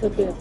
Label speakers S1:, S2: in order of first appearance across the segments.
S1: Okay.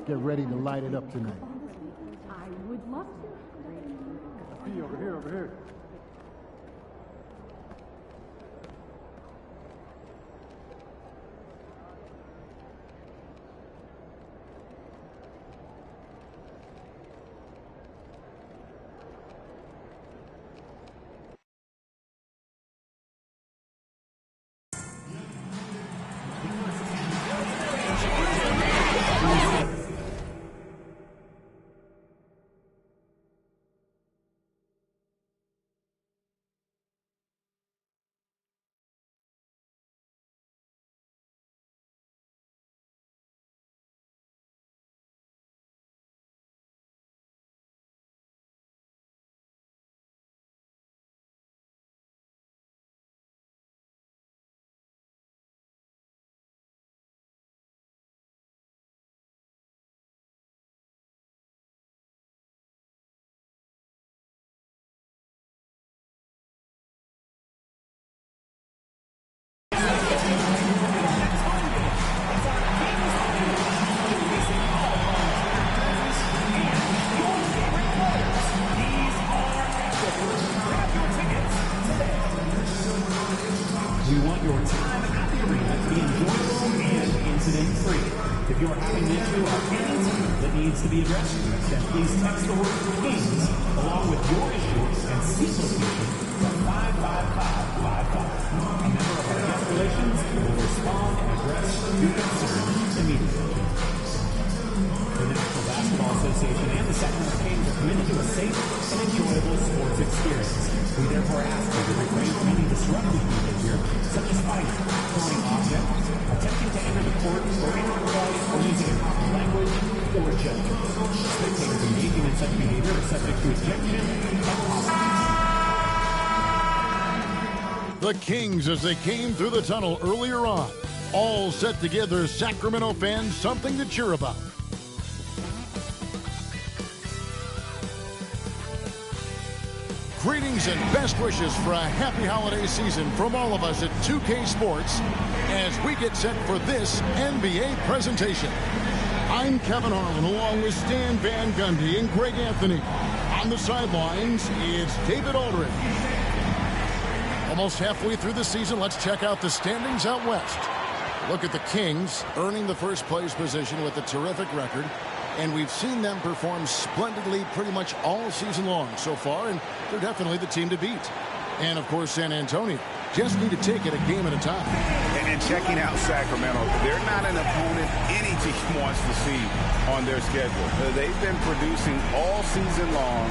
S2: Get ready to light it up tonight.
S3: I would love to.
S2: P, over here, over here.
S4: We want your time at the arena to be enjoyable and incident-free. If you're having an issue or any team that needs to be addressed, then please text the word KINGS along with your issue and seat location to 55555. A member of our guest relations will respond and address your concern immediately. The National Basketball Association and the Sacramento Kings are committed to a safe and enjoyable sports experience. We therefore ask you to refrain from any disruptive behavior, such as fighting, throwing objects, attempting to enter the court or enter the device, or using improper language or gestures. Spectators engaging in such behavior are subject to ejection and possible.
S5: The Kings as they came through the tunnel earlier on, all set to give their Sacramento fans something to cheer about. Greetings and best wishes for a happy holiday season from all of us at 2K Sports as we get set for this NBA presentation. I'm Kevin Harlan along with Stan Van Gundy and Greg Anthony. On the sidelines, it's David Aldridge. Almost halfway through the season, let's check out the standings out west. Look at the Kings earning the first place position with a terrific record. And we've seen them perform splendidly pretty much all season long so far, and they're definitely the team to beat. And, of course, San Antonio just need to take it a game at a time.
S6: And checking out Sacramento, they're not an opponent any team wants to see on their schedule. They've been producing all season long,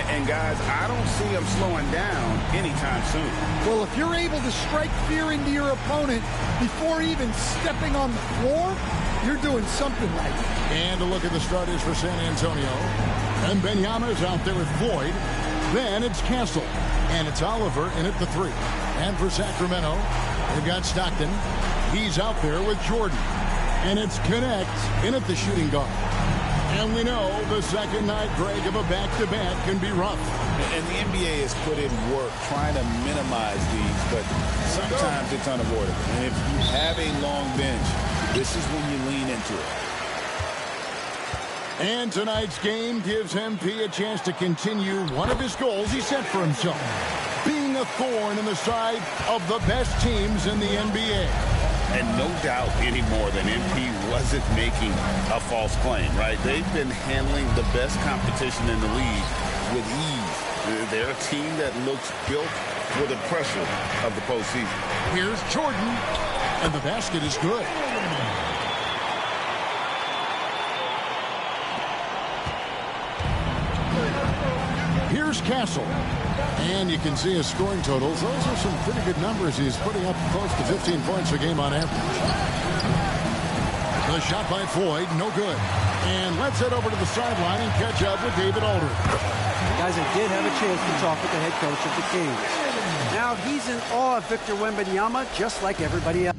S6: and guys, I don't see them slowing down anytime soon.
S7: Well, if you're able to strike fear into your opponent before even stepping on the floor, you're doing something right.
S5: And a look at the starters for San Antonio. And Benyama's out there with Floyd. Then it's Castle. And it's Oliver in at the 3. And for Sacramento, they've got Stockton. He's out there with Jordan. And it's Connect in at the shooting guard. And we know the second night, Greg, of a back-to-back can be rough.
S6: And the NBA has put in work trying to minimize these, but sometimes it's unavoidable. And if you have a long bench, this is when you lean into it.
S5: And tonight's game gives MP a chance to continue one of his goals he set for himself, being a thorn in the side of the best teams in the NBA.
S6: And no doubt anymore that MP wasn't making a false claim, right? They've been handling the best competition in the league with ease. They're a team that looks built for the pressure of the postseason.
S5: Here's Jordan, and the basket is good. Here's Castle. And you can see his scoring totals. Those are some pretty good numbers. He's putting up close to 15 points a game on average. The shot by Floyd, no good. And let's head over to the sideline and catch up with David Aldridge.
S1: Guys, I did have a chance to talk with the head coach of the Kings. Now, he's in awe of Victor Wembanyama, just like everybody else.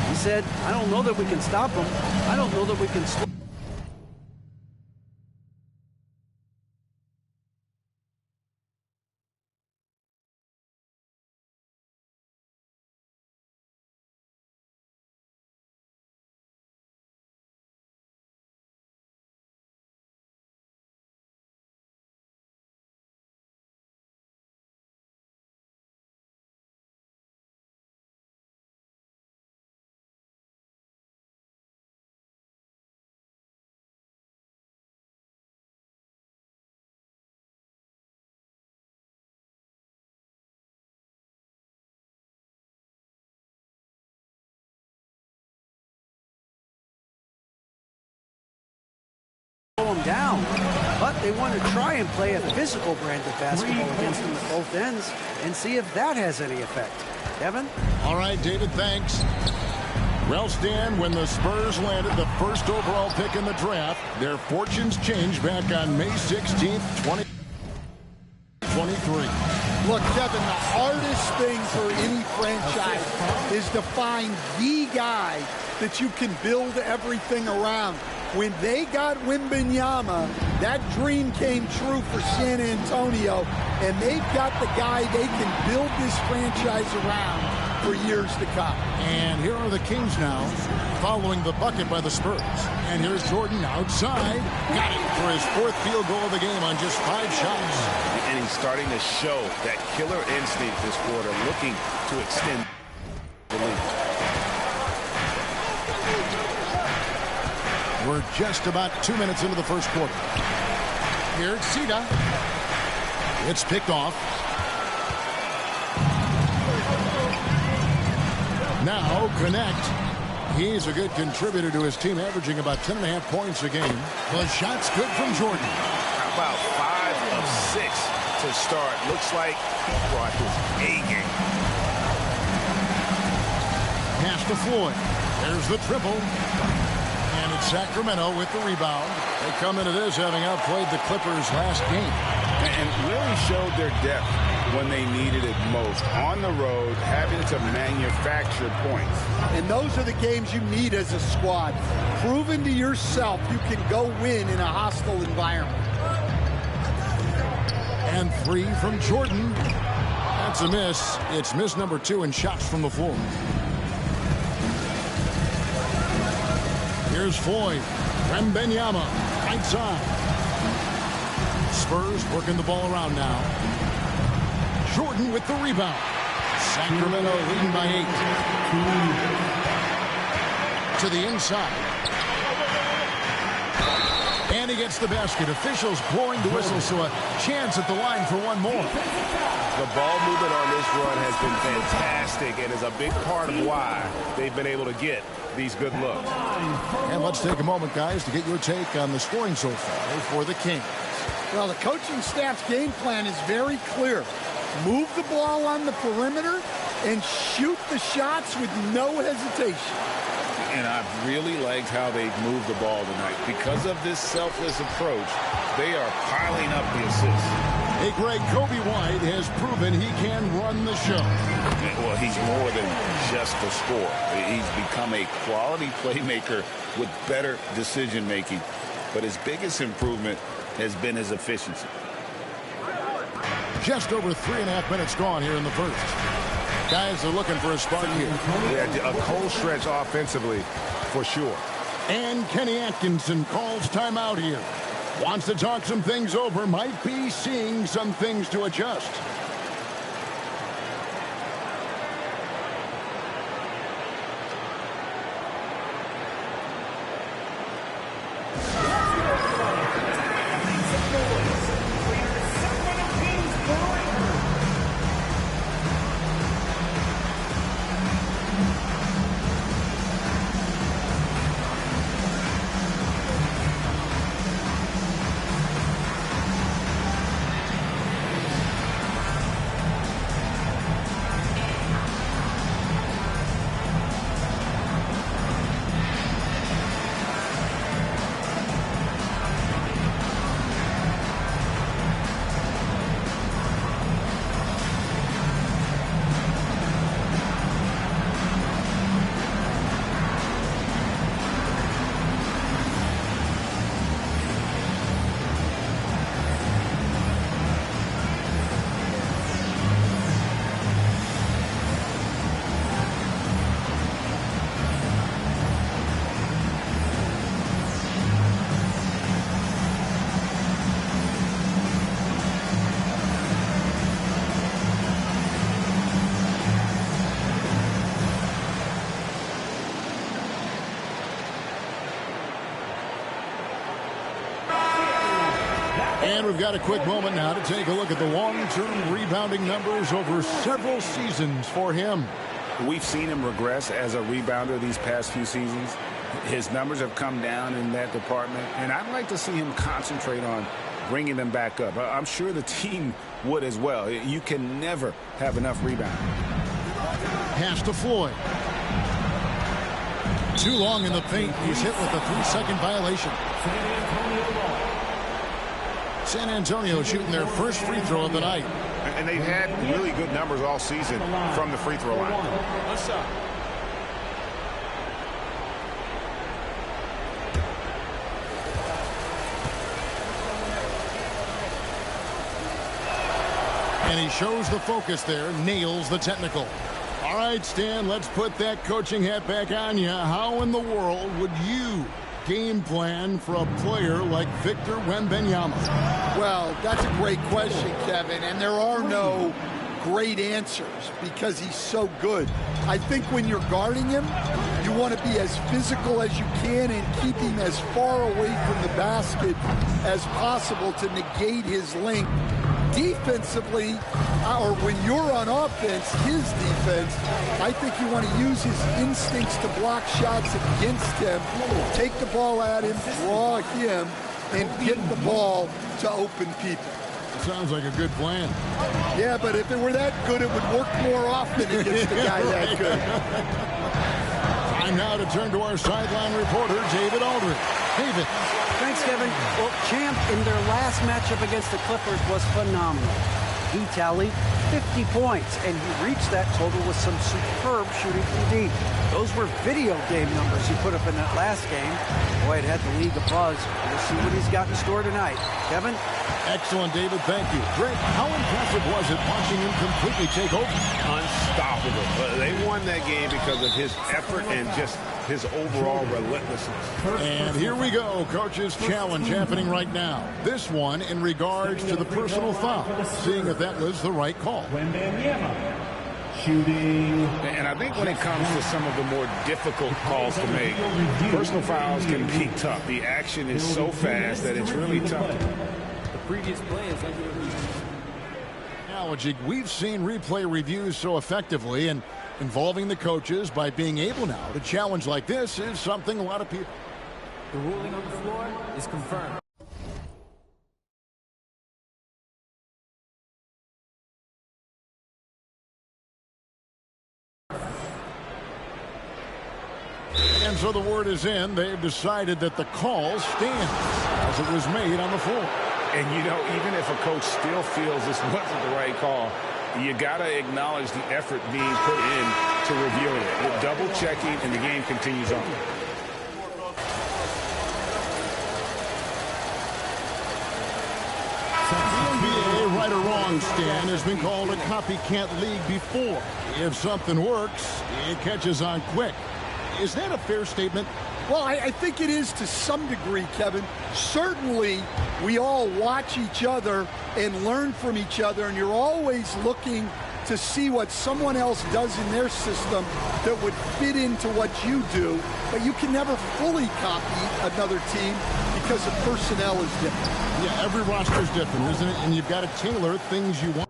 S1: He said, I don't know that we can stop him. I don't know that we can slow. Him down, but they want to try and play a physical brand of basketball against them at both ends and see if that has any effect. Kevin?
S5: All right, David, thanks. Well, Stan, when the Spurs landed the first overall pick in the draft, their fortunes changed back on May 16th, 2023.
S7: Look, Kevin, the hardest thing for any franchise is to find the guy that you can build everything around. When they got Wembanyama, that dream came true for San Antonio, and they've got the guy they can build this franchise around for years to come.
S5: And here are the Kings now, following the bucket by the Spurs. And here's Jordan outside. Got it for his fourth field goal of the game on just 5 shots.
S6: And he's starting to show that killer instinct this quarter, looking to extend the lead.
S5: We're just about 2 minutes into the first quarter. Here's Sita. It's picked off. Now connect. He's a good contributor to his team, averaging about 10.5 points a game. The shot's good from Jordan.
S6: How about 5 of 6 to start? Looks like he brought his A game.
S5: Pass to Floyd. There's the triple. And it's Sacramento with the rebound. They come into this having outplayed the Clippers last game.
S6: And really showed their depth when they needed it most. On the road, having to manufacture points.
S7: And those are the games you need as a squad. Proving to yourself you can go win in a hostile environment.
S5: And 3 from Jordan. That's a miss. It's miss number 2 in shots from the floor. Here's Floyd. Wembanyama. Right side. Spurs working the ball around now. Jordan with the rebound. Sacramento leading by 8. To the inside. And he gets the basket. Officials blowing the whistle, so a chance at the line for one more.
S6: The ball movement on this run has been fantastic and is a big part of why they've been able to get these good looks.
S5: And let's take a moment, guys, to get your take on the scoring so far for the Kings.
S7: Well, the coaching staff's game plan is very clear. Move the ball on the perimeter and shoot the shots with no hesitation.
S6: And I've really liked how they've moved the ball tonight. Because of this selfless approach, they are piling up the assists.
S5: Hey, Greg, Kobe White has proven he can run the show.
S6: Well, he's more than just a scorer. He's become a quality playmaker with better decision-making. But his biggest improvement has been his efficiency.
S5: Just over 3.5 minutes gone here in the first. Guys are looking for a spark here.
S8: Yeah, a cold stretch offensively, for sure.
S5: And Kenny Atkinson calls timeout here. Wants to talk some things over. Might be seeing some things to adjust. And we've got a quick moment now to take a look at the long-term rebounding numbers over several seasons for him.
S6: We've seen him regress as a rebounder these past few seasons. His numbers have come down in that department, and I'd like to see him concentrate on bringing them back up. I'm sure the team would as well. You can never have enough rebounding.
S5: Pass to Floyd. Too long in the paint. He's hit with a 3-second violation. San Antonio shooting their first free throw of the night.
S8: And they've had really good numbers all season from the free throw line.
S6: What's up?
S5: And he shows the focus there, nails the technical. All right, Stan, let's put that coaching hat back on you. How in the world would you game plan for a player like Victor Wembanyama?
S7: Well, that's a great question, Kevin, and there are no great answers because he's so good. I think when you're guarding him, you want to be as physical as you can and keep him as far away from the basket as possible to negate his length. Defensively, or when you're on offense, his defense, I think you want to use his instincts to block shots against him, take the ball at him, draw him, and get the ball to open people.
S5: Sounds like a good plan.
S7: Yeah, but if it were that good, it would work more often against a guy that good.
S5: Time now to turn to our sideline reporter, David Aldridge. David.
S1: Thanks, Kevin. Well, Champ in their last matchup against the Clippers was phenomenal. He tallied 50 points, and he reached that total with some superb shooting from deep. Those were video game numbers he put up in that last game. Boy, it had the league abuzz. We'll see what he's got in store tonight. Kevin?
S5: Excellent, David. Thank you. Greg, how impressive was it watching him completely take over?
S8: Unstoppable. They won that game because of his effort and just his overall relentlessness.
S5: And here we go. Coach's challenge happening right now. This one in regards to the personal foul. Seeing if that was the right call.
S6: Shooting. And I think when it comes to some of the more difficult calls to make, personal fouls can be tough. The action is so fast that it's really tough.
S9: The previous play is
S5: analogy. We've seen replay reviews so effectively, and Involving the coaches by being able now to challenge like this is something a lot of people.
S9: The ruling on the floor is confirmed.
S5: And so the word is in. They've decided that the call stands as it was made on the floor.
S6: And, you know, even if a coach still feels this wasn't the right call, you got to acknowledge the effort being put in to reviewing it. With double-checking, and the game continues on.
S5: NBA, right or wrong, Stan, has been called a copycat league before. If something works, it catches on quick. Is that a fair statement?
S7: Well, I think it is to some degree, Kevin. Certainly, we all watch each other and learn from each other, and you're always looking to see what someone else does in their system that would fit into what you do, but you can never fully copy another team because the personnel is different.
S5: Yeah, every roster is different, isn't it? And you've got to tailor things you want.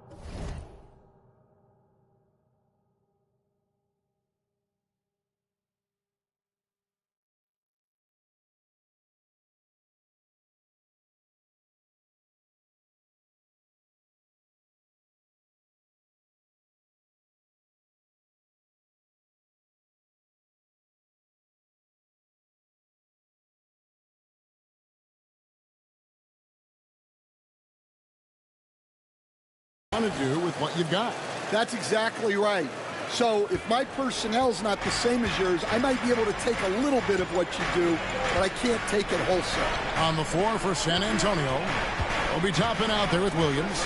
S5: To do with what you've got.
S7: That's exactly right. So if my personnel's not the same as yours, I might be able to take a little bit of what you do, but I can't take it wholesale.
S5: On the floor for San Antonio, we'll be topping out there with Williams.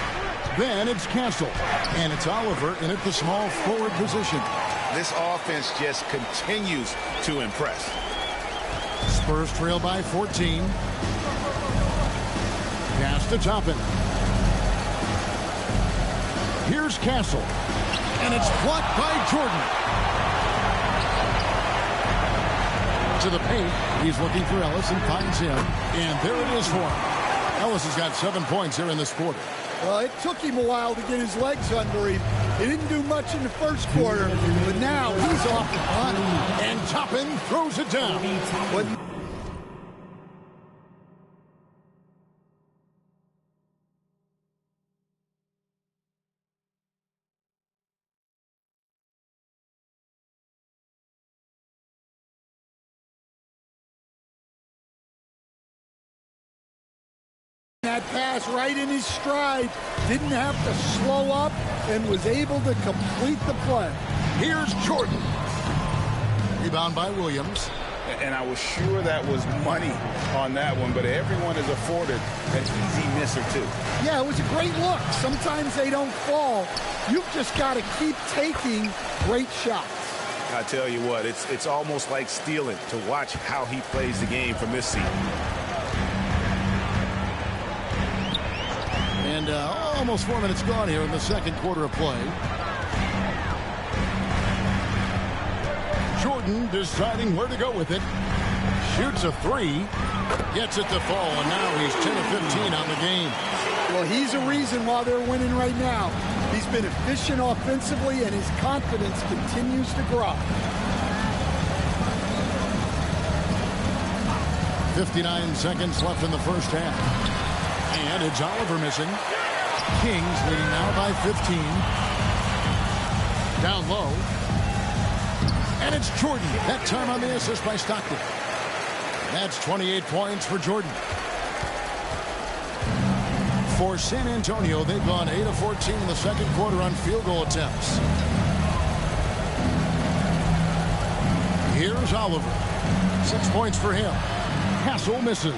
S5: Then it's Castle, and it's Oliver in at the small forward position.
S6: This offense just continues to impress.
S5: Spurs trail by 14. Pass to Toppin. Here's Castle, and it's blocked by Jordan. To the paint, he's looking for Ellis and finds him, and there it is for him. Ellis has got 7 points here in this quarter.
S7: Well, it took him a while to get his legs under him. He didn't do much in the first quarter, but now he's off the run.
S5: And Toppin throws it down.
S7: But that pass right in his stride, didn't have to slow up, and was able to complete the play.
S5: Here's Jordan. Rebound by Williams.
S6: And I was sure that was money on that one, but everyone is afforded an easy miss or two.
S7: Yeah, it was a great look. Sometimes they don't fall. You've just got to keep taking great shots.
S6: I tell you what, it's almost like stealing to watch how he plays the game from this seat.
S5: And almost 4 minutes gone here in the second quarter of play. Jordan deciding where to go with it. Shoots a three. Gets it to fall, and now he's 10 of 15 on the game.
S7: Well, he's a reason why they're winning right now. He's been efficient offensively, and his confidence continues to grow.
S5: 59 seconds left in the first half. And it's Oliver missing. Kings leading now by 15. Down low. And it's Jordan. That time on the assist by Stockton. That's 28 points for Jordan. For San Antonio, they've gone 8 of 14 in the second quarter on field goal attempts. Here's Oliver. 6 points for him. Castle misses.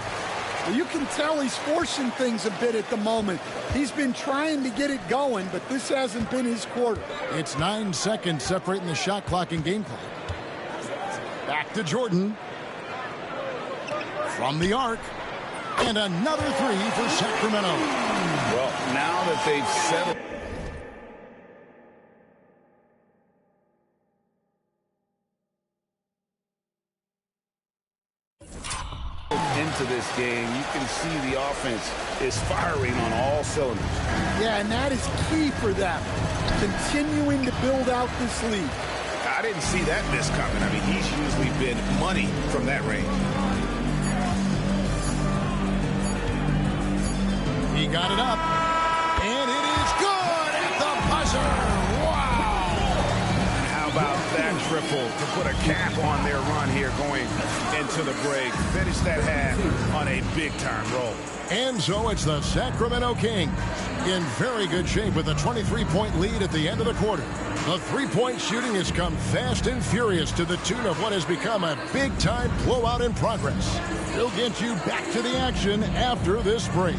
S7: Well, you can tell he's forcing things a bit at the moment. He's been trying to get it going, but this hasn't been his quarter.
S5: It's 9 seconds separating the shot clock and game clock. Back to Jordan. From the arc. And another three for Sacramento.
S6: Well, now that they've settled into this game, you can see the offense is firing on all cylinders.
S7: Yeah, and that is key for them, continuing to build out this lead.
S6: didn't see that miss coming. I mean, he's usually been money from that range.
S5: He got it up, and it is good at the buzzer. Wow!
S6: How about that triple to put a cap on their run here going into the break? Finish that half on a big-time roll.
S5: And so it's the Sacramento Kings in very good shape with a 23-point lead at the end of the quarter. The three-point shooting has come fast and furious to the tune of what has become a big-time blowout in progress. We'll get you back to the action after this break.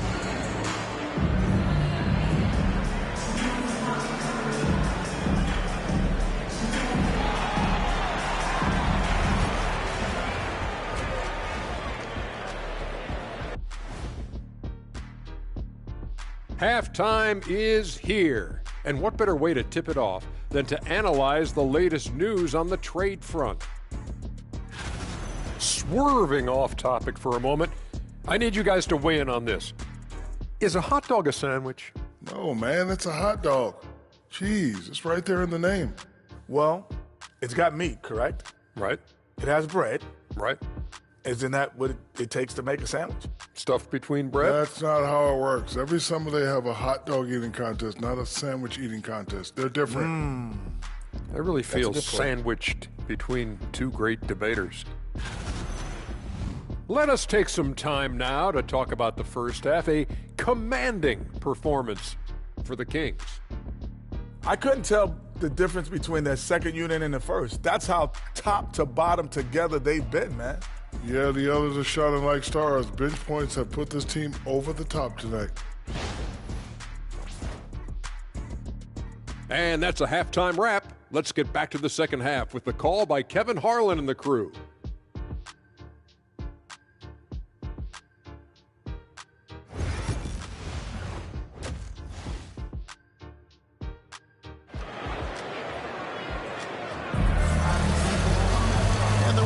S10: Halftime is here, and what better way to tip it off than to analyze the latest news on the trade front. Swerving off topic for a moment, I need you guys to weigh in on this. Is a hot dog a sandwich?
S11: No, man, it's a hot dog. Cheese, it's right there in the name.
S12: Well, it's got meat, correct?
S10: Right.
S12: It has bread.
S10: Right.
S12: Isn't that what it takes to make a sandwich?
S10: Stuffed between bread?
S11: That's not how it works. Every summer they have a hot dog eating contest, not a sandwich eating contest. They're different.
S10: I really feel sandwiched between two great debaters. Let us take some time now to talk about the first half, a commanding performance for the Kings.
S12: I couldn't tell the difference between their second unit and the first. That's how top to bottom together they've been, man.
S11: Yeah, the others are shining like stars. Bench points have put this team over the top tonight.
S10: And that's a halftime wrap. Let's get back to the second half with the call by Kevin Harlan and the crew.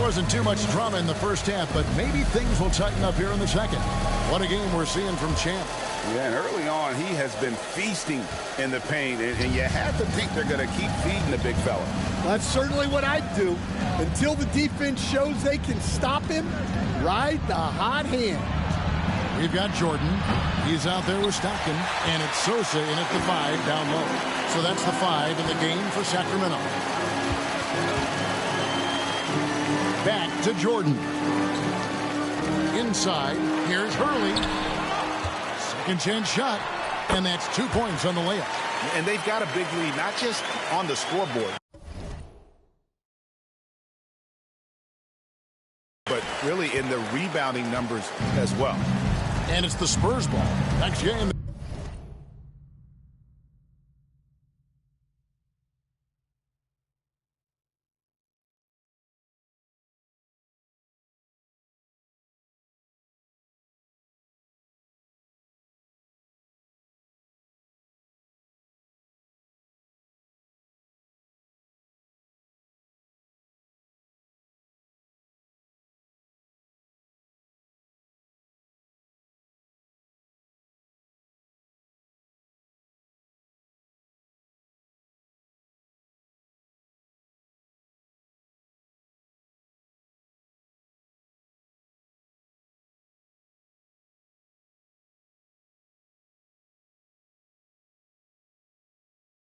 S5: Wasn't too much drama in the first half, but maybe things will tighten up here in the second. What a game we're seeing from Champ.
S6: Yeah, and early on, he has been feasting in the paint, and you have to think they're going to keep feeding the big fella.
S7: That's certainly what I'd do. Until the defense shows they can stop him, ride the hot hand.
S5: We've got Jordan. He's out there with Stockton, and it's Sosa in at the 5 down low. So that's the 5 in the game for Sacramento. Back to Jordan. Inside, here's Hurley. Second chance shot, and that's 2 points on the layup.
S6: And they've got a big lead, not just on the scoreboard, but really in the rebounding numbers as well.
S5: And it's the Spurs ball. Next game.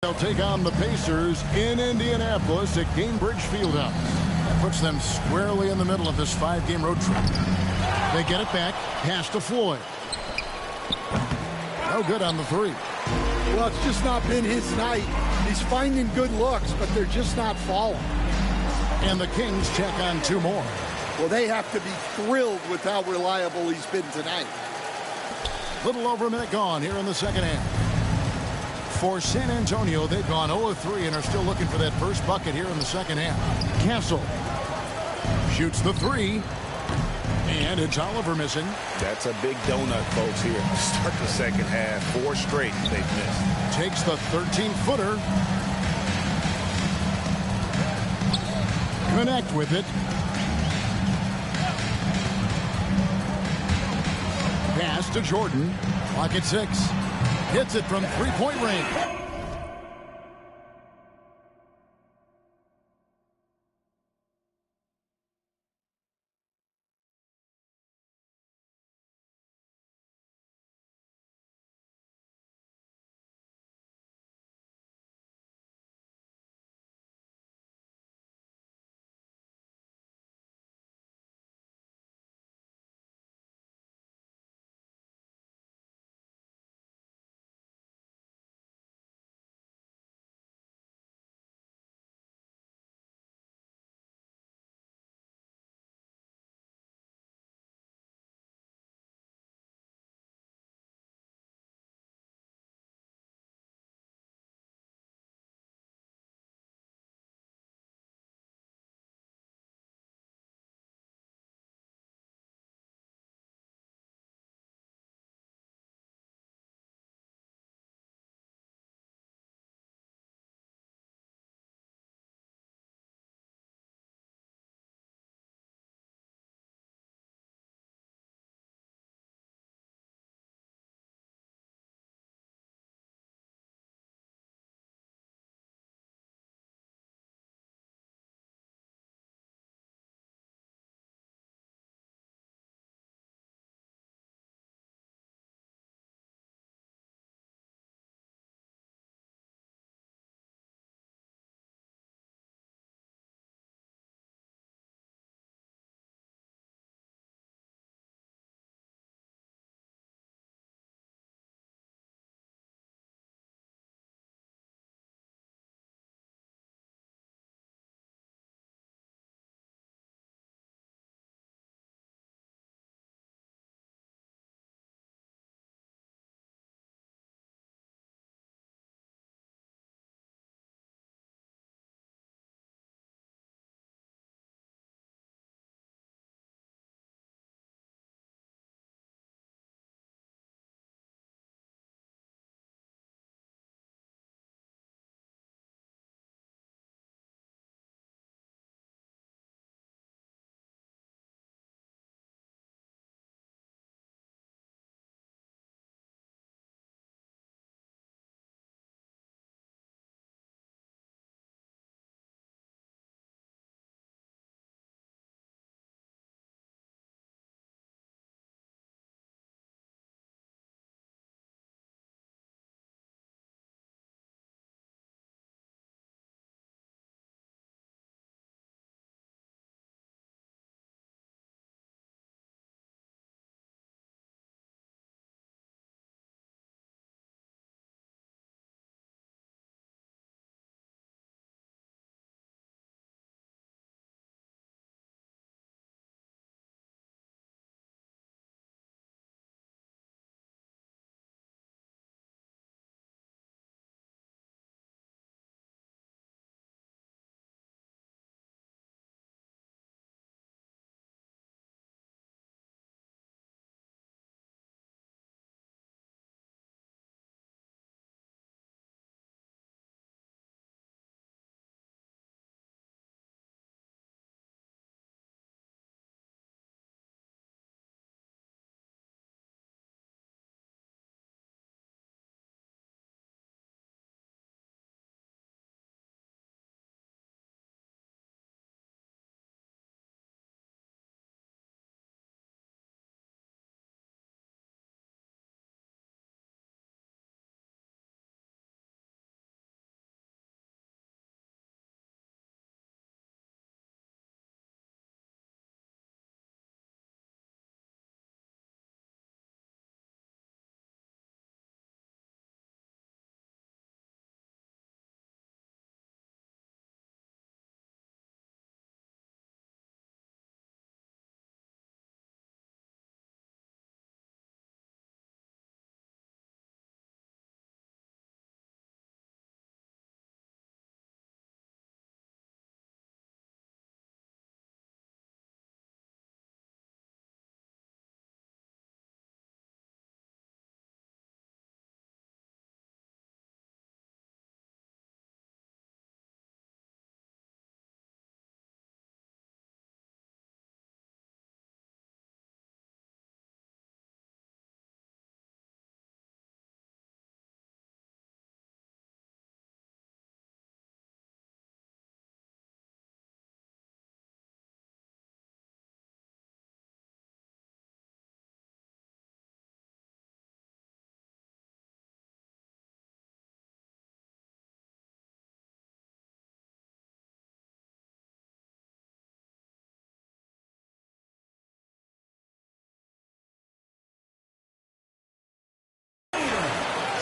S5: They'll take on the Pacers in Indianapolis at Gainbridge Fieldhouse. That puts them squarely in the middle of this 5-game road trip. They get it back, pass to Floyd. No good on the 3.
S7: Well, it's just not been his night. He's finding good looks, but they're just not falling.
S5: And the Kings check on 2 more.
S7: Well, they have to be thrilled with how reliable he's been tonight.
S5: Little over a minute gone here in the second half. For San Antonio, they've gone 0-3 and are still looking for that first bucket here in the second half. Castle shoots the 3, and it's Oliver missing.
S6: That's a big donut, folks, here to start the second half. 4 straight they've missed.
S5: Takes the 13-footer. Connect with it. Pass to Jordan. Clock at 6. Hits it from 3-point range.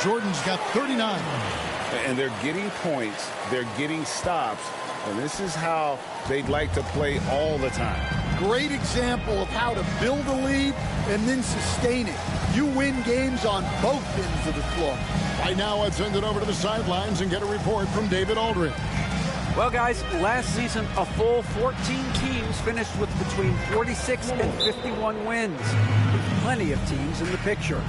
S5: Jordan's got 39.
S6: And they're getting points. They're getting stops. And this is how they'd like to play all the time.
S7: Great example of how to build a lead and then sustain it. You win games on both ends of the floor.
S5: Right now, let's send it over to the sidelines and get a report from David Aldridge.
S1: Well, guys, last season, a full 14 teams finished with between 46 and 51 wins, with plenty of teams in the picture.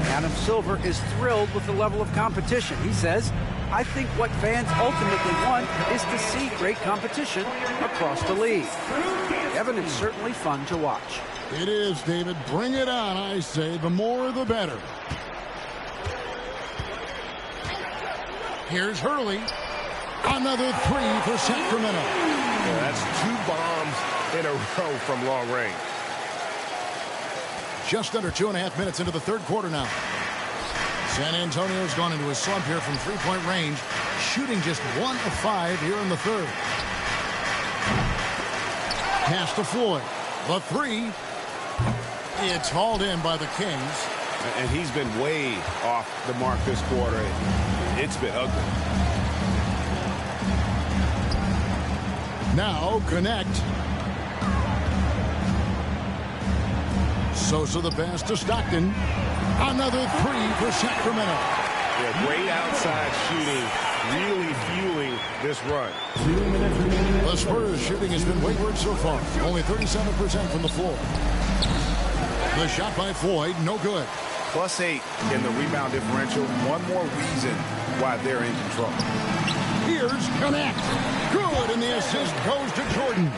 S1: Adam Silver is thrilled with the level of competition. He says, I think what fans ultimately want is to see great competition across the league. Kevin, it's certainly fun to watch.
S5: It is, David. Bring it on, I say. The more, the better. Here's Hurley. Another three for Sacramento.
S8: Yeah, that's 2 bombs in a row from long range.
S5: Just under 2.5 minutes into the third quarter now. San Antonio's gone into a slump here from three-point range, shooting just 1 of 5 here in the third. Pass to Floyd. The three. It's hauled in by the Kings.
S6: And he's been way off the mark this quarter. It's been ugly.
S5: Now connect. Sosa the pass to Stockton. Another three for Sacramento.
S8: Yeah, great outside shooting, really fueling this run.
S5: The Spurs shooting has been wayward so far. Only 37% from the floor. The shot by Floyd, no good.
S6: +8 in the rebound differential. One more reason why they're in control.
S5: Here's connect. Good, and the assist goes to Jordan.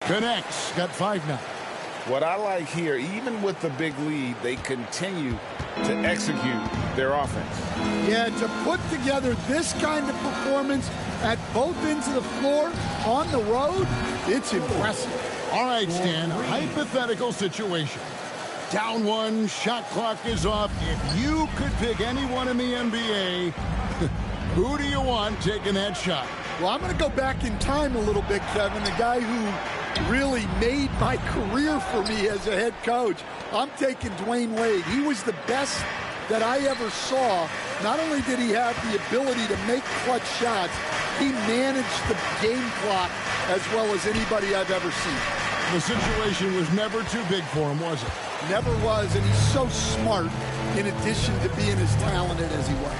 S5: Connects. Got 5 now.
S6: What I like here, even with the big lead, they continue to execute their offense.
S7: Yeah, to put together this kind of performance at both ends of the floor on the road, it's impressive.
S5: All right, Stan, hypothetical situation. Down 1, shot clock is off. If you could pick anyone in the NBA, who do you want taking that shot?
S7: Well, I'm going to go back in time a little bit, Kevin. The guy who really made my career for me as a head coach. I'm taking Dwayne Wade. He was the best that I ever saw. Not only did he have the ability to make clutch shots, he managed the game clock as well as anybody I've ever seen.
S5: The situation was never too big for him, was it?
S7: Never was, and he's so smart in addition to being as talented as he was.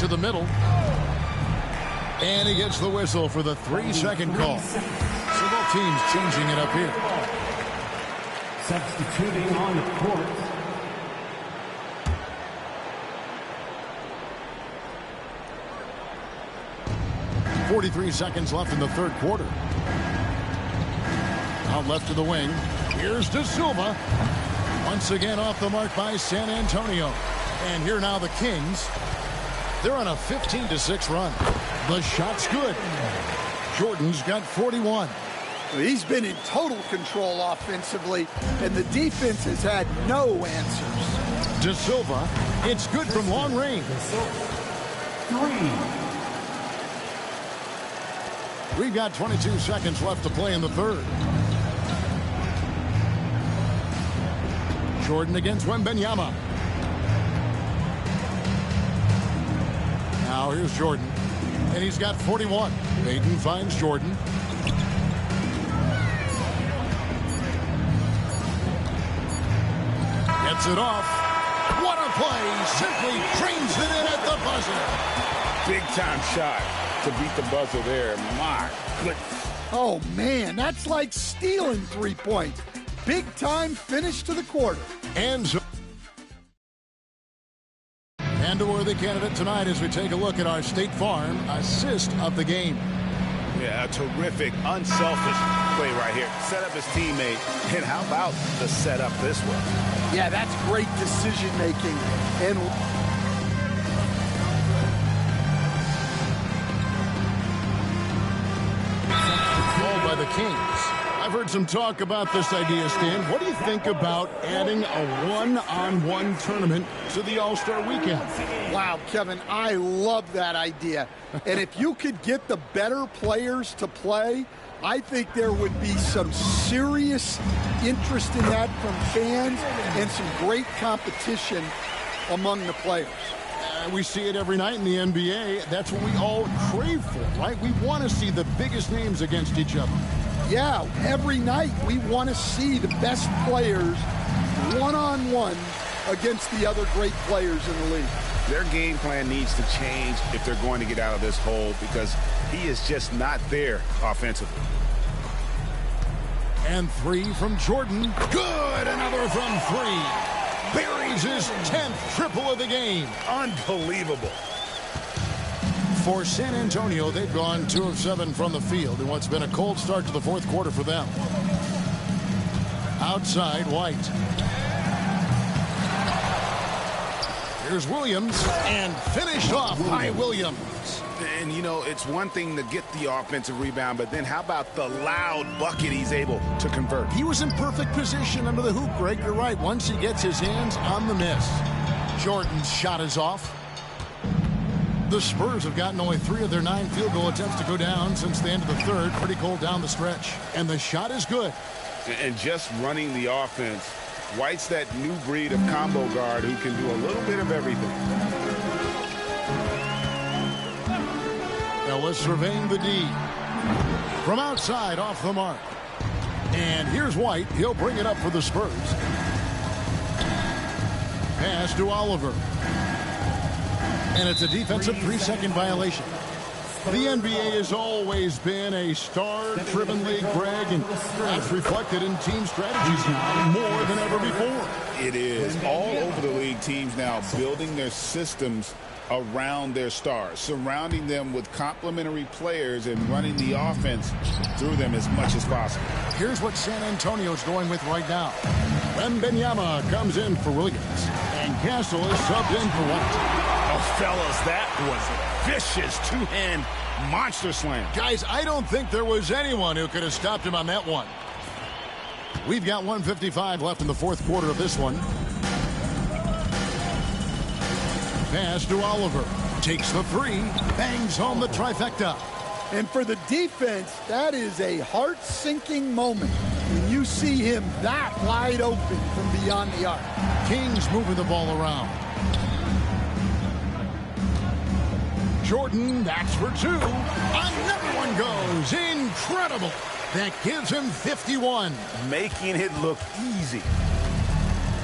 S5: To the middle. And he gets the whistle for the 3-second call. So both teams changing it up here.
S4: Substituting on the court.
S5: 43 seconds left in the third quarter. Out left to the wing. Here's De Silva. Once again off the mark by San Antonio. And here now the Kings. They're on a 15-6 run. The shot's good. Jordan's got 41.
S7: He's been in total control offensively, and the defense has had no answers.
S5: De Silva, it's good from long range. We've got 22 seconds left to play in the third. Jordan against Wembanyama. Now here's Jordan, and he's got 41. Payton finds Jordan. Gets it off. What a play! Simply trains it in at the buzzer.
S6: Big time shot to beat the buzzer there. My goodness.
S7: Oh, man, that's like stealing 3 points. Big-time finish to the quarter.
S5: And a worthy candidate tonight as we take a look at our State Farm assist of the game.
S6: Yeah, a terrific, unselfish play right here. Set up his teammate. And how about the setup this way?
S7: Yeah, that's great decision-making. And
S5: called by the Kings. I've heard some talk about this idea, Stan. What do you think about adding a one-on-one tournament to the All-Star Weekend?
S7: wow, Kevin, I love that idea. And if you could get the better players to play, I think there would be some serious interest in that from fans and some great competition among the players.
S5: We see it every night in the NBA. That's what we all crave for, right? We want to see the biggest names against each other.
S7: Yeah, every night we want to see the best players one-on-one against the other great players in the league.
S6: Their game plan needs to change if they're going to get out of this hole because he is just not there offensively.
S5: And 3 from Jordan. Good! Another from 3. Buries his 10th triple of the game.
S6: Unbelievable.
S5: For San Antonio, they've gone 2 of 7 from the field in what's been a cold start to the fourth quarter for them. Outside, White. Here's Williams, and finished off by Williams.
S6: And, you know, it's one thing to get the offensive rebound, but then how about the loud bucket he's able to convert?
S5: He was in perfect position under the hoop, Greg. You're right. Once he gets his hands on the miss. Jordan's shot is off. The Spurs have gotten only 3 of their 9 field goal attempts to go down since the end of the third. Pretty cold down the stretch. And the shot is good.
S6: And just running the offense, White's that new breed of combo guard who can do a little bit of everything.
S5: Ellis surveying the D. From outside, off the mark. And here's White. He'll bring it up for the Spurs. Pass to Oliver. And it's a defensive 3-second violation. The NBA has always been a star-driven league, Greg, and that's reflected in team strategies now more than ever before.
S6: It is. All over the league, teams now building their systems around their stars, surrounding them with complementary players and running the offense through them as much as possible.
S5: Here's what San Antonio's going with right now. Wembanyama comes in for Williams, and Castle is subbed in for White.
S6: Oh, fellas, that was vicious two-hand monster slam.
S5: Guys, I don't think there was anyone who could have stopped him on that one. We've got 1:55 left in the fourth quarter of this one. Pass to Oliver. Takes the 3. Bangs home the trifecta.
S7: And for the defense, that is a heart-sinking moment when you see him that wide open from beyond the arc.
S5: Kings moving the ball around. Jordan, that's for 2. Another one goes. Incredible. That gives him 51.
S6: Making it look easy.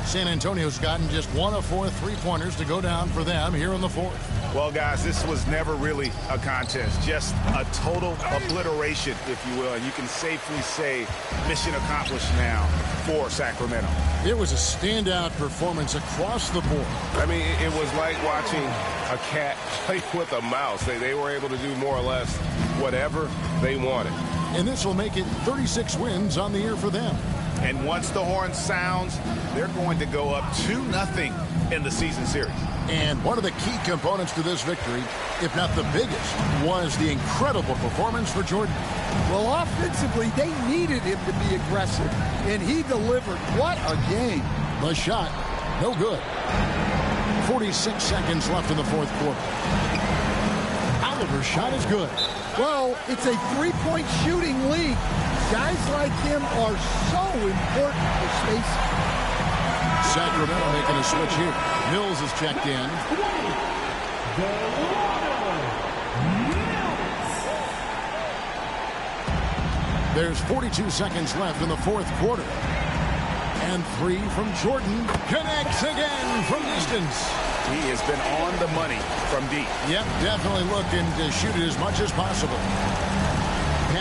S5: San Antonio's gotten just 1 of 4 3-pointers to go down for them here in the fourth.
S6: Well, guys, this was never really a contest. Just a total obliteration, if you will. And you can safely say mission accomplished now for Sacramento.
S5: It was a standout performance across the board.
S8: I mean, it was like watching a cat play with a mouse. They were able to do more or less whatever they wanted.
S5: And this will make it 36 wins on the year for them.
S6: And once the horn sounds, they're going to go up 2-0 in the season series.
S5: And one of the key components to this victory, if not the biggest, was the incredible performance for Jordan.
S7: Well, offensively, they needed him to be aggressive, and he delivered. What a game.
S5: The shot, no good. 46 seconds left in the fourth quarter. Oliver's shot is good.
S7: Well, it's a three-point shooting league. Guys like him are so important for spacing.
S5: Sacramento making a switch here. Mills is checked in. There's 42 seconds left in the fourth quarter. And 3 from Jordan. Connects again from distance.
S6: He has been on the money from deep.
S5: Yep, definitely looking to shoot it as much as possible.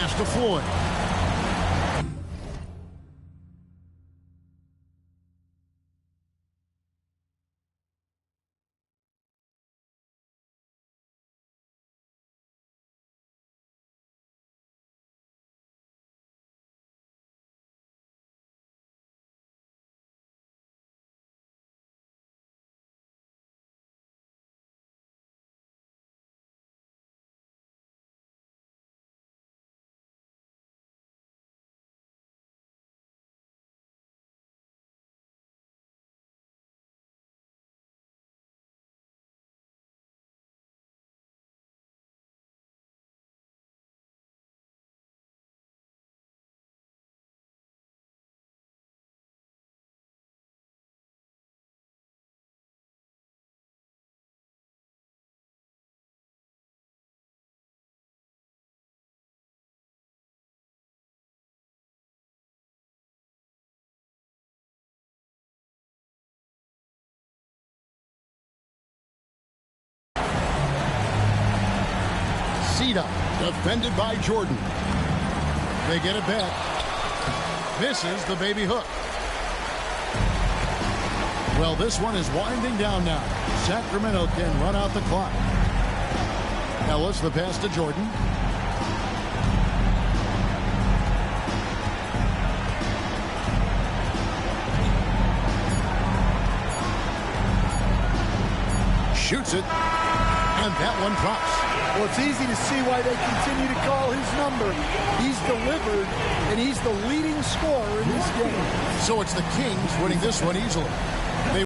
S5: pass to Floyd. Cedar, defended by Jordan. They get it back. Misses the baby hook. Well, this one is winding down now. Sacramento can run out the clock. Ellis, the pass to Jordan. Shoots it, and that one drops.
S7: Well, it's easy to see why they continue to call his number. He's delivered, and he's the leading scorer in this game.
S5: So it's the Kings winning this one easily.